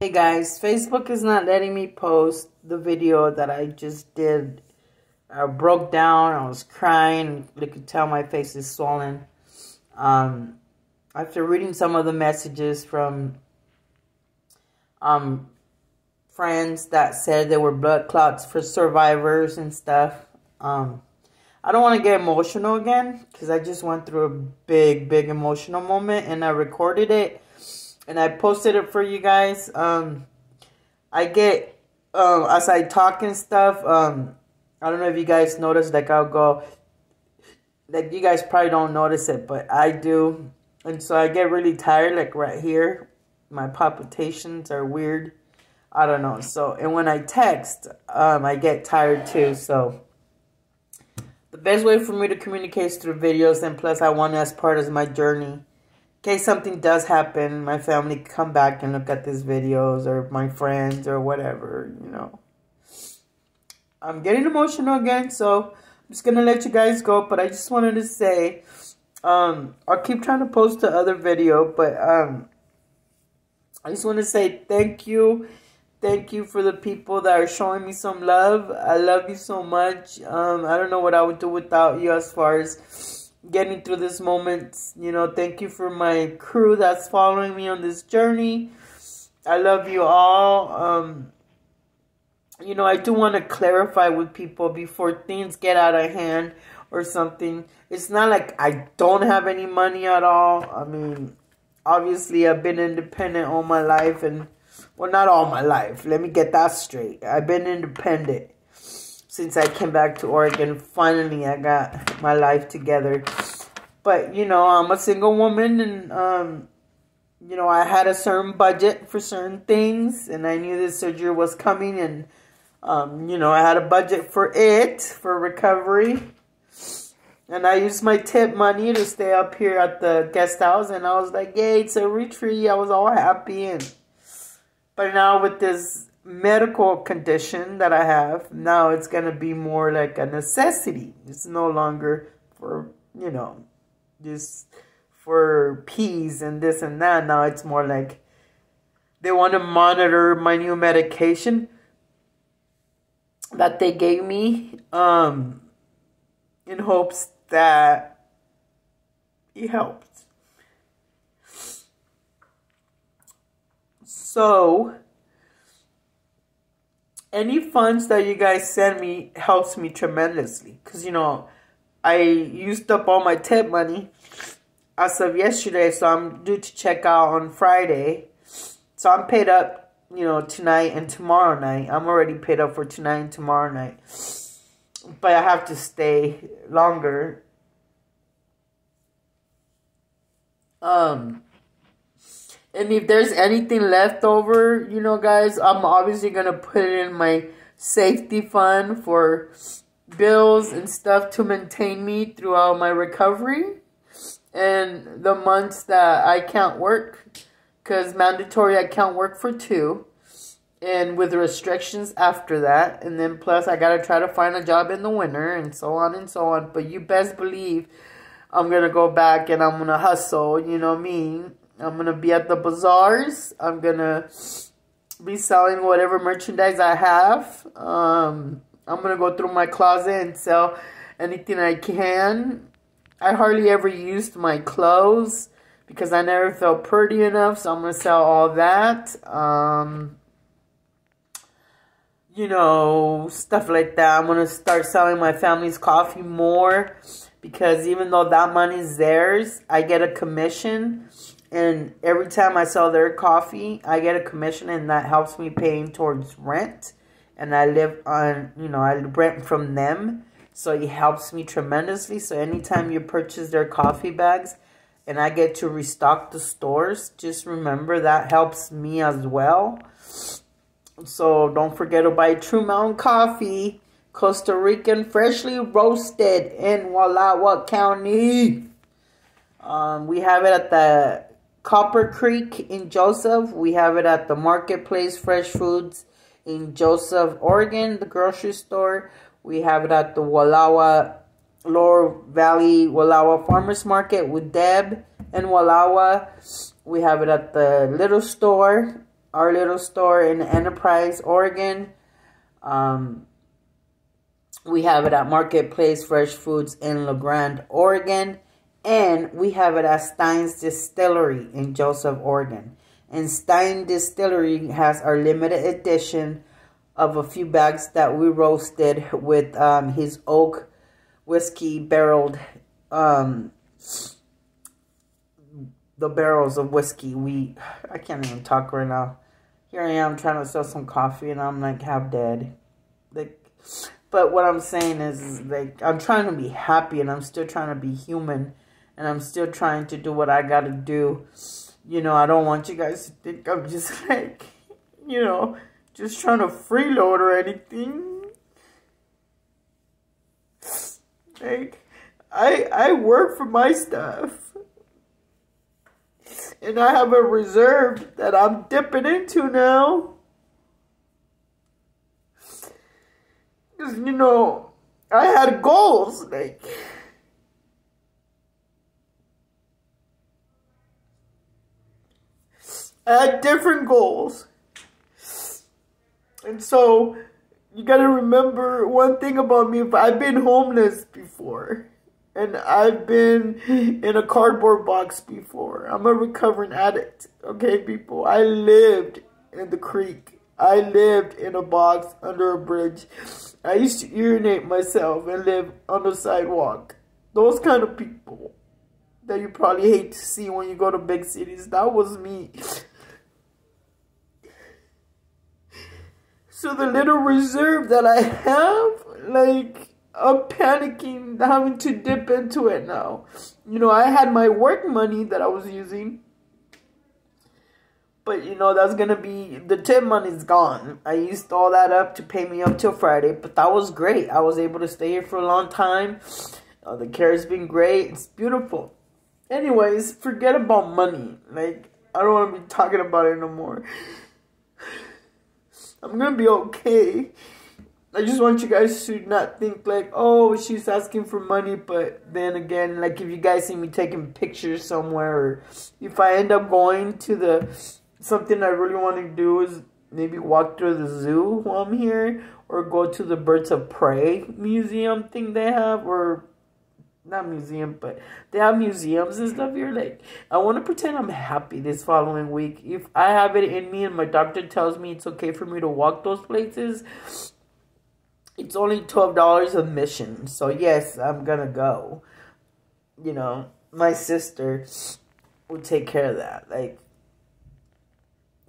Hey guys, Facebook is not letting me post the video that I just did. I broke down, I was crying, you could tell my face is swollen. After reading some of the messages from friends that said they were blood clots for survivors and stuff, I don't want to get emotional again because I just went through a big emotional moment and I recorded it. And I posted it for you guys. I get, as I talk and stuff, I don't know if you guys notice, like I'll go, like you guys probably don't notice it, but I do. And so I get really tired, like right here. My palpitations are weird. I don't know. So, and when I text, I get tired too. So the best way for me to communicate is through videos. And plus I want it as part of my journey. In case something does happen, my family can come back and look at these videos, or my friends, or whatever, you know. I'm getting emotional again, so I'm just going to let you guys go. But I just wanted to say, I'll keep trying to post the other video, but I just want to say thank you. Thank you for the people that are showing me some love. I love you so much. I don't know what I would do without you as far as getting through this moment. You know, thank you for my crew that's following me on this journey. I love you all. You know, I do want to clarify with people before things get out of hand or something. It's not like I don't have any money at all. I mean, obviously I've been independent all my life, and well, not all my life. Let me get that straight. I've been independent since I came back to Oregon. Finally, I got my life together. But, you know, I'm a single woman, and, you know, I had a certain budget for certain things, and I knew this surgery was coming, and, you know, I had a budget for it, for recovery. And I used my tip money to stay up here at the guest house, and I was like, yay, it's a retreat. I was all happy. But now with this medical condition that I have, now it's going to be more like a necessity. It's no longer for, you know, just for peas and this and that. Now it's more like they want to monitor my new medication that they gave me, in hopes that it helps. So any funds that you guys send me helps me tremendously. Because, you know, I used up all my tip money as of yesterday. So I'm due to check out on Friday. So I'm paid up, you know, tonight and tomorrow night. I'm already paid up for tonight and tomorrow night. But I have to stay longer. And if there's anything left over, you know, guys, I'm obviously going to put it in my safety fund for bills and stuff to maintain me throughout my recovery. And the months that I can't work, because mandatory I can't work for 2. And with restrictions after that. And then plus I got to try to find a job in the winter and so on and so on. But you best believe I'm going to go back and I'm going to hustle, you know what I mean? I'm going to be at the bazaars. I'm going to be selling whatever merchandise I have. I'm going to go through my closet and sell anything I can. I hardly ever used my clothes because I never felt pretty enough. So I'm going to sell all that. You know, stuff like that. I'm going to start selling my family's coffee more. Because even though that money is theirs, I get a commission. And every time I sell their coffee, I get a commission, and that helps me paying towards rent. And I live on, you know, I rent from them. So it helps me tremendously. So anytime you purchase their coffee bags and I get to restock the stores, just remember that helps me as well. So don't forget to buy True Mountain Coffee, Costa Rican, freshly roasted in Wallowa County. We have it at the Copper Creek in Joseph. We have it at the Marketplace Fresh Foods in Joseph, Oregon, the grocery store. We have it at the Wallowa, Lower Valley Wallowa Farmers Market with Deb and Wallowa. We have it at the little store our little store in Enterprise, Oregon. We have it at Marketplace Fresh Foods in La Grande, Oregon. And we have it at Stein's Distillery in Joseph, Oregon. And Stein Distillery has our limited edition of a few bags that we roasted with his oak whiskey barreled, the barrels of whiskey. I can't even talk right now. Here I am trying to sell some coffee and I'm like half dead. But what I'm saying is, like, I'm trying to be happy and I'm still trying to be human. And I'm still trying to do what I gotta do. You know, I don't want you guys to think I'm just like, you know, just trying to freeload or anything. Like, I work for my stuff. And I have a reserve that I'm dipping into now. Because, you know, I had goals, like... I had different goals. And so, you gotta remember one thing about me. I've been homeless before. And I've been in a cardboard box before. I'm a recovering addict. Okay, people? I lived in the creek. I lived in a box under a bridge. I used to urinate myself and live on the sidewalk. Those kind of people that you probably hate to see when you go to big cities. That was me. So the little reserve that I have, like, I'm panicking, having to dip into it now. You know, I had my work money that I was using. But, you know, that's going to be, the tip money's gone. I used all that up to pay me up till Friday. But that was great. I was able to stay here for a long time. The care has been great. It's beautiful. Anyways, forget about money. Like, I don't want to be talking about it no more. I'm going to be okay. I just want you guys to not think like, oh, she's asking for money. But then again, like if you guys see me taking pictures somewhere, or if I end up going to something I really want to do is maybe walk through the zoo while I'm here, or go to the Birds of Prey museum thing they have, or not museum, but they have museums and stuff here. Like, I want to pretend I'm happy this following week. If I have it in me and my doctor tells me it's okay for me to walk those places, it's only $12 admission. So yes, I'm gonna go. You know, my sister will take care of that. Like,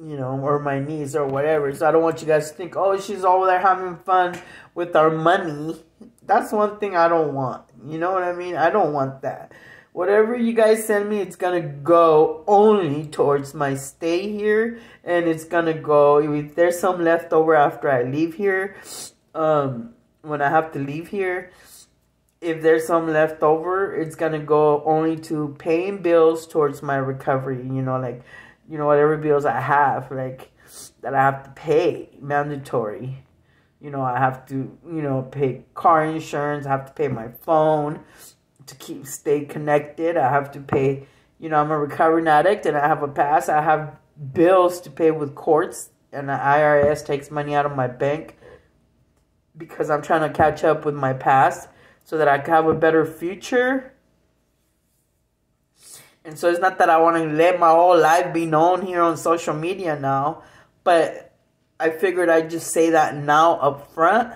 you know, or my niece or whatever. So I don't want you guys to think, oh, she's over there having fun with our money. That's one thing I don't want. You know what I mean? I don't want that. Whatever you guys send me, it's going to go only towards my stay here. And it's going to go, if there's some left over after I leave here, when I have to leave here, if there's some left over, it's going to go only to paying bills towards my recovery. You know, like, you know, whatever bills I have, like, that I have to pay, mandatory. You know, I have to, you know, pay car insurance. I have to pay my phone to stay connected. I have to pay, you know, I'm a recovering addict and I have a pass. I have bills to pay with courts, and the IRS takes money out of my bank because I'm trying to catch up with my past so that I can have a better future. And so it's not that I want to let my whole life be known here on social media now, but I figured I'd just say that now up front.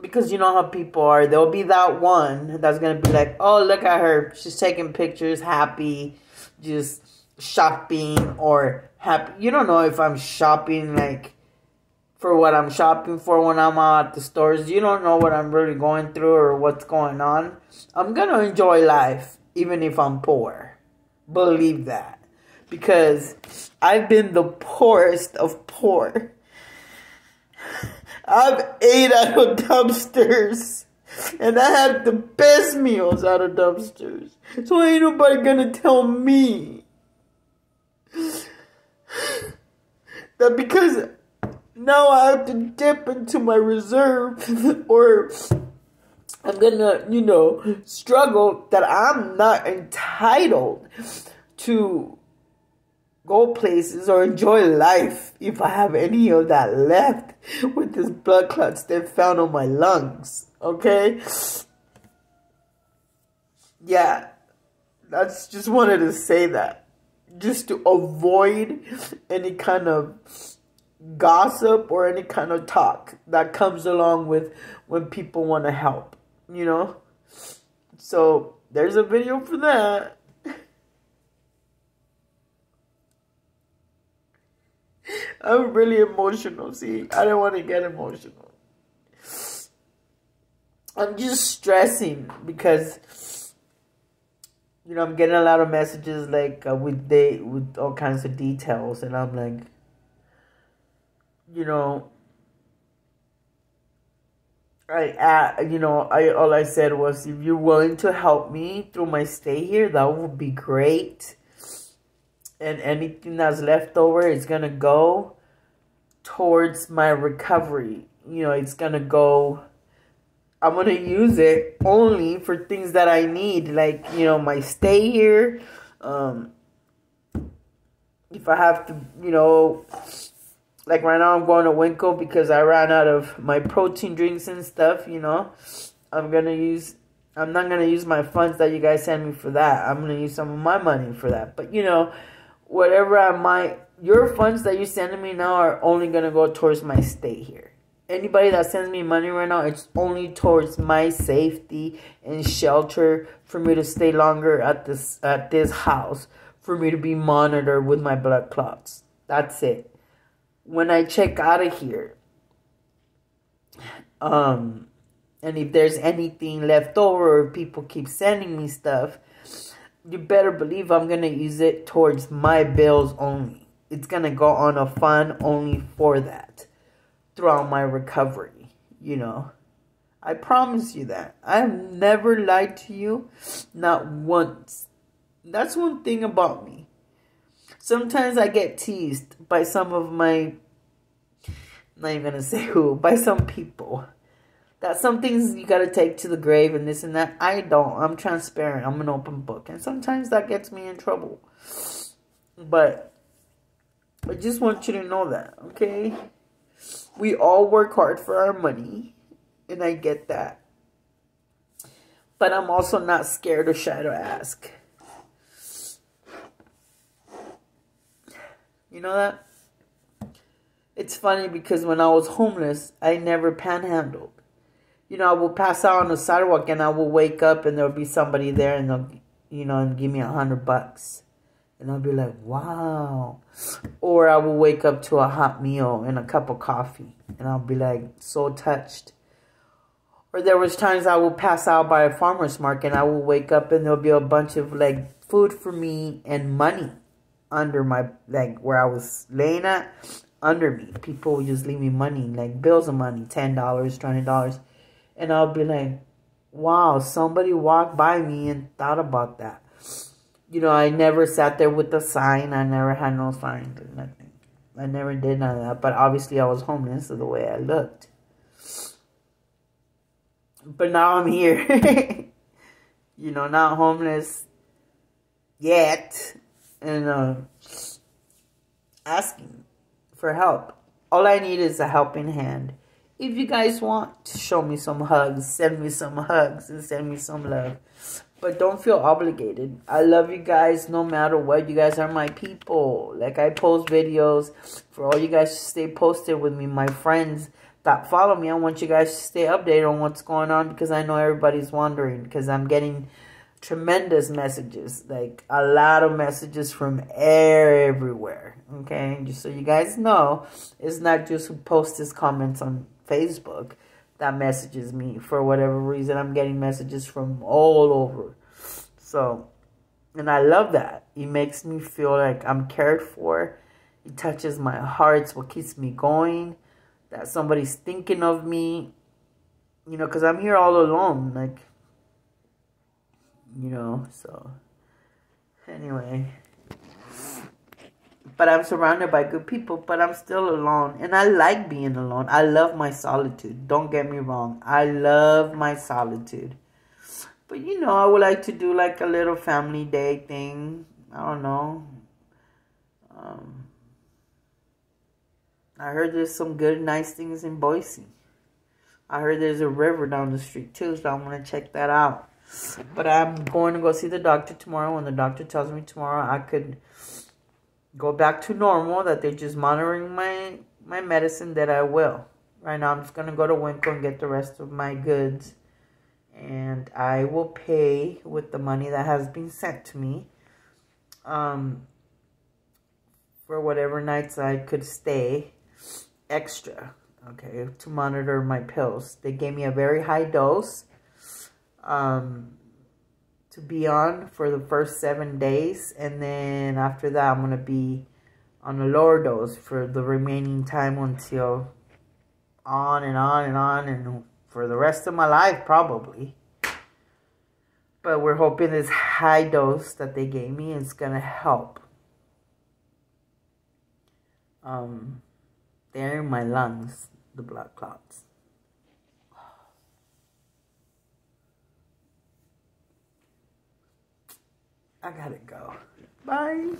Because you know how people are. There'll be that one that's going to be like, oh, look at her. She's taking pictures, happy, just shopping or happy. You don't know if I'm shopping, like, for what I'm shopping for when I'm out at the stores. You don't know what I'm really going through or what's going on. I'm going to enjoy life, even if I'm poor. Believe that. Because I've been the poorest of poor. I've ate out of dumpsters. And I had the best meals out of dumpsters. So ain't nobody gonna tell me that because now I have to dip into my reserve or I'm gonna, you know, struggle, that I'm not entitled to go places or enjoy life if I have any of that left with this blood clots they found on my lungs. Okay? Yeah. That's just wanted to say that. Just to avoid any kind of gossip or any kind of talk that comes along with when people want to help. You know? So, there's a video for that. I'm really emotional. See, I don't want to get emotional. I'm just stressing because, you know, I'm getting a lot of messages like with all kinds of details, and I'm like, you know, all I said was, if you're willing to help me through my stay here, that would be great. And anything that's left over is gonna go towards my recovery. You know, it's gonna go. I'm gonna use it only for things that I need, like, you know, my stay here. If I have to, you know, like right now I'm going to Winco because I ran out of my protein drinks and stuff. You know, I'm not gonna use my funds that you guys send me for that. I'm gonna use some of my money for that. But you know, whatever your funds that you're sending me now are only going to go towards my stay here. Anybody that sends me money right now, it's only towards my safety and shelter for me to stay longer at this house, for me to be monitored with my blood clots. That's it. When I check out of here, and if there's anything left over or people keep sending me stuff, you better believe I'm going to use it towards my bills only. It's going to go on a fund only for that throughout my recovery, you know. I promise you that. I've never lied to you, not once. That's one thing about me. Sometimes I get teased by some of my, I'm not even going to say who, by some people. That some things you got to take to the grave and this and that. I don't. I'm transparent. I'm an open book. And sometimes that gets me in trouble. But I just want you to know that, okay? We all work hard for our money. And I get that. But I'm also not scared or shy to ask. You know that? It's funny because when I was homeless, I never panhandled. You know, I will pass out on the sidewalk and I will wake up and there'll be somebody there and they'll, you know, and give me $100. And I'll be like, wow. Or I will wake up to a hot meal and a cup of coffee. And I'll be like, so touched. Or there was times I will pass out by a farmer's market and I will wake up and there'll be a bunch of, like, food for me and money under my, like, where I was laying at, under me. People would just leave me money, like bills of money, $10, $20. And I'll be like, wow, somebody walked by me and thought about that. You know, I never sat there with a sign. I never had no signs or nothing. I never did none of that. But obviously I was homeless of the way I looked. But now I'm here. You know, not homeless yet. And asking for help. All I need is a helping hand. If you guys want to show me some hugs, send me some hugs and send me some love. But don't feel obligated. I love you guys no matter what. You guys are my people. Like, I post videos for all you guys to stay posted with me. My friends that follow me, I want you guys to stay updated on what's going on because I know everybody's wondering. Because I'm getting tremendous messages. Like, a lot of messages from everywhere. Okay? Just so you guys know, it's not just who posts his comments on Facebook that messages me. For whatever reason, I'm getting messages from all over. So, and I love that. It makes me feel like I'm cared for. It touches my heart. It's what keeps me going. That somebody's thinking of me. You know, because I'm here all alone. Like, you know, so. Anyway. But I'm surrounded by good people, but I'm still alone. And I like being alone. I love my solitude. Don't get me wrong. I love my solitude. But, you know, I would like to do like a little family day thing. I don't know. Um, I heard there's some good, nice things in Boise. I heard there's a river down the street too, so I'm going to check that out. But I'm going to go see the doctor tomorrow. When the doctor tells me tomorrow I could go back to normal, that they're just monitoring my medicine, that I will. Right now I'm just going to go to Winco and get the rest of my goods. And I will pay with the money that has been sent to me. For whatever nights I could stay extra. Okay, to monitor my pills. They gave me a very high dose. To be on for the first 7 days, and then after that I'm gonna be on a lower dose for the remaining time until on and on and on, and for the rest of my life probably. But we're hoping this high dose that they gave me is gonna help. They're in my lungs, the blood clots. I gotta go. Bye.